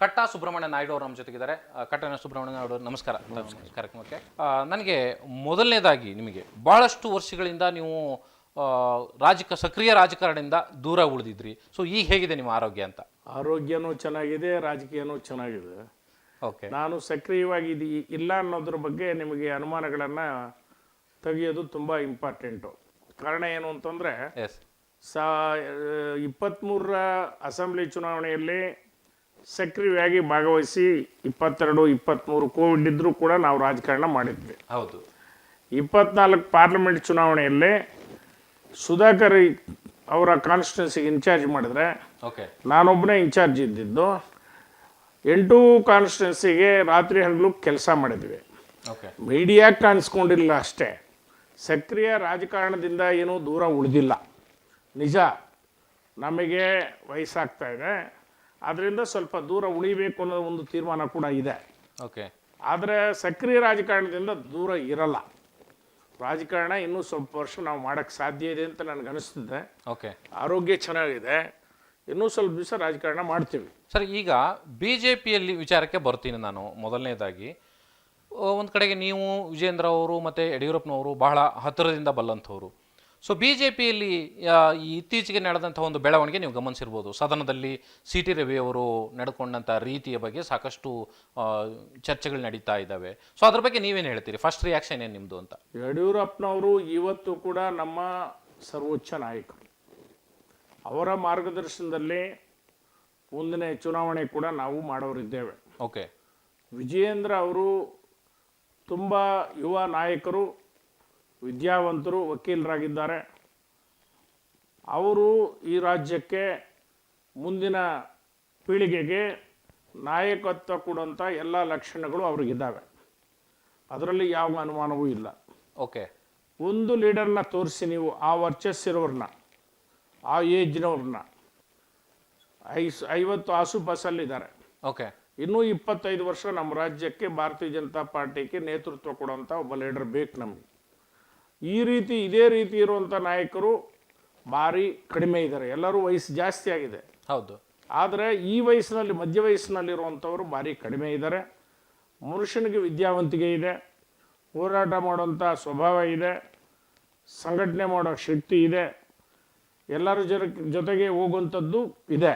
ಕಟ್ಟಾ ಸುಬ್ರಹ್ಮಣ್ಯ ನಾಯ್ಡು ಅವರು ನಮ್ಮ ಜೊತೆಗಿದ್ದಾರೆ. ಕಟ್ಟಾ ಸುಬ್ರಹ್ಮಣ್ಯ ನಾಯ್ಡು ಅವರು ನಮಸ್ಕಾರ ಕಾರ್ಯಕ್ರಮಕ್ಕೆ. ನನಗೆ ಮೊದಲನೇದಾಗಿ ನಿಮಗೆ ಭಾಳಷ್ಟು ವರ್ಷಗಳಿಂದ ನೀವು ಸಕ್ರಿಯ ರಾಜಕಾರಣದಿಂದ ದೂರ ಉಳಿದಿದ್ರಿ. ಸೊ ಈಗ ಹೇಗಿದೆ ನಿಮ್ಮ ಆರೋಗ್ಯ ಅಂತ? ಆರೋಗ್ಯನೂ ಚೆನ್ನಾಗಿದೆ, ರಾಜಕೀಯನೂ ಚೆನ್ನಾಗಿದೆ. ಓಕೆ, ನಾನು ಸಕ್ರಿಯವಾಗಿ ಇಲ್ಲ ಅನ್ನೋದ್ರ ಬಗ್ಗೆ ನಿಮಗೆ ಅನುಮಾನಗಳನ್ನು ತೆಗೆಯೋದು ತುಂಬ ಇಂಪಾರ್ಟೆಂಟು. ಕಾರಣ ಏನು ಅಂತಂದರೆ 23ರ ಅಸೆಂಬ್ಲಿ ಚುನಾವಣೆಯಲ್ಲಿ ಸಕ್ರಿಯವಾಗಿ ಭಾಗವಹಿಸಿ 22, 23 ಕೋವಿಡ್ ಇದ್ದರೂ ಕೂಡ ನಾವು ರಾಜಕಾರಣ ಮಾಡಿದ್ವಿ. ಹೌದು. 24 ಪಾರ್ಲಿಮೆಂಟ್ ಚುನಾವಣೆಯಲ್ಲಿ ಸುಧಾಕರ್ ಅವರ ಕಾನ್ಸ್ಟಿಟ್ಯೂನ್ಸಿಗೆ ಇನ್ಚಾರ್ಜ್ ಮಾಡಿದ್ರೆ ನಾನೊಬ್ಬನೇ ಇನ್ಚಾರ್ಜ್ ಇದ್ದಿದ್ದು. 8 ಕಾನ್ಸ್ಟಿಟ್ಯೂನ್ಸಿಗೆ ರಾತ್ರಿ ಹಗಲು ಕೆಲಸ ಮಾಡಿದ್ವಿ. ಮೀಡಿಯಾಕ್ಕೆ ಕಾಣಿಸ್ಕೊಂಡಿಲ್ಲ ಅಷ್ಟೇ, ಸಕ್ರಿಯ ರಾಜಕಾರಣದಿಂದ ಏನೂ ದೂರ ಉಳಿದಿಲ್ಲ. ನಿಜ, ನಮಗೆ ವಯಸ್ಸಾಗ್ತಾ ಇದೆ, ಅದರಿಂದ ಸ್ವಲ್ಪ ದೂರ ಉಳಿಬೇಕು ಅನ್ನೋ ಒಂದು ತೀರ್ಮಾನ ಕೂಡ ಇದೆ. ಆದರೆ ಸಕ್ರಿಯ ರಾಜಕಾರಣದಿಂದ ದೂರ ಇರಲ್ಲ. ರಾಜಕಾರಣ ಇನ್ನೂ ಸ್ವಲ್ಪ ವರ್ಷ ನಾವು ಮಾಡೋಕ್ಕೆ ಸಾಧ್ಯ ಇದೆ ಅಂತ ನನಗೆ ಅನಿಸ್ತಿದೆ. ಆರೋಗ್ಯ ಚೆನ್ನಾಗಿದೆ, ಇನ್ನೂ ಸ್ವಲ್ಪ ದಿವಸ ರಾಜಕಾರಣ ಮಾಡ್ತೀವಿ. ಸರ್, ಈಗ BJPಯಲ್ಲಿ ವಿಚಾರಕ್ಕೆ ಬರ್ತೀನಿ ನಾನು. ಮೊದಲನೇದಾಗಿ ಒಂದು ಕಡೆಗೆ ನೀವು ವಿಜೇಂದ್ರ ಅವರು ಮತ್ತು ಯಡಿಯೂರಪ್ಪನವರು ಬಹಳ ಹತ್ತಿರದಿಂದ ಬಲ್ಲಂಥವ್ರು. ಸೊ BJPಯಲ್ಲಿ ಈ ಇತ್ತೀಚೆಗೆ ನಡೆದಂಥ ಒಂದು ಬೆಳವಣಿಗೆ ನೀವು ಗಮನಿಸಿರ್ಬೋದು. ಸದನದಲ್ಲಿ CT ರವಿ ಅವರು ನಡ್ಕೊಂಡಂಥ ರೀತಿಯ ಬಗ್ಗೆ ಸಾಕಷ್ಟು ಚರ್ಚೆಗಳು ನಡೀತಾ ಇದ್ದಾವೆ. ಸೊ ಅದ್ರ ಬಗ್ಗೆ ನೀವೇನು ಹೇಳ್ತೀರಿ? ಫಸ್ಟ್ ರಿಯಾಕ್ಷನ್ ಏನು ನಿಮ್ಮದು ಅಂತ? ಯಡಿಯೂರಪ್ಪನವರು ಇವತ್ತು ಕೂಡ ನಮ್ಮ ಸರ್ವೋಚ್ಚ ನಾಯಕರು. ಅವರ ಮಾರ್ಗದರ್ಶನದಲ್ಲಿ ಮುಂದಿನ ಚುನಾವಣೆ ಕೂಡ ನಾವು ಮಾಡೋರಿದ್ದೇವೆ. ವಿಜಯೇಂದ್ರ ಅವರು ತುಂಬ ಯುವ ನಾಯಕರು, ವಿದ್ಯಾವಂತರು, ವಕೀಲರಾಗಿದ್ದಾರೆ. ಅವರು ಈ ರಾಜ್ಯಕ್ಕೆ ಮುಂದಿನ ಪೀಳಿಗೆಗೆ ನಾಯಕತ್ವ ಕೊಡುವಂಥ ಎಲ್ಲ ಲಕ್ಷಣಗಳು ಅವ್ರಿಗಿದ್ದಾವೆ. ಅದರಲ್ಲಿ ಯಾವ ಅನುಮಾನವೂ ಇಲ್ಲ. ಒಂದು ಲೀಡರ್ನ ತೋರಿಸಿ ನೀವು, ಆ ವರ್ಚಸ್ಸಿರೋರನ್ನ, ಆ ಏಜ್ನವ್ರನ್ನ. 50 ಆಸುಪಾಸಲ್ಲಿದ್ದಾರೆ. ಇನ್ನೂ 25 ವರ್ಷ ನಮ್ಮ ರಾಜ್ಯಕ್ಕೆ ಭಾರತೀಯ ಜನತಾ ಪಾರ್ಟಿಗೆ ನೇತೃತ್ವ ಕೊಡುವಂಥ ಒಬ್ಬ ಲೀಡರ್ ಬೇಕು ನಮಗೆ. ಈ ರೀತಿ ಇದೇ ರೀತಿ ಇರುವಂಥ ನಾಯಕರು ಭಾರಿ ಕಡಿಮೆ ಇದ್ದಾರೆ. ಎಲ್ಲರೂ ವಯಸ್ಸು ಜಾಸ್ತಿ ಆಗಿದೆ, ಹೌದು. ಆದರೆ ಈ ವಯಸ್ಸಿನಲ್ಲಿ, ಮಧ್ಯ ವಯಸ್ಸಿನಲ್ಲಿರುವಂಥವರು ಭಾರಿ ಕಡಿಮೆ ಇದ್ದಾರೆ. ಮನುಷ್ಯನಿಗೆ ವಿದ್ಯಾವಂತಿಕೆ ಇದೆ, ಹೋರಾಟ ಮಾಡುವಂಥ ಸ್ವಭಾವ ಇದೆ, ಸಂಘಟನೆ ಮಾಡೋ ಶಕ್ತಿ ಇದೆ, ಎಲ್ಲರ ಜೊತೆಗೆ ಹೋಗುವಂಥದ್ದು ಇದೆ.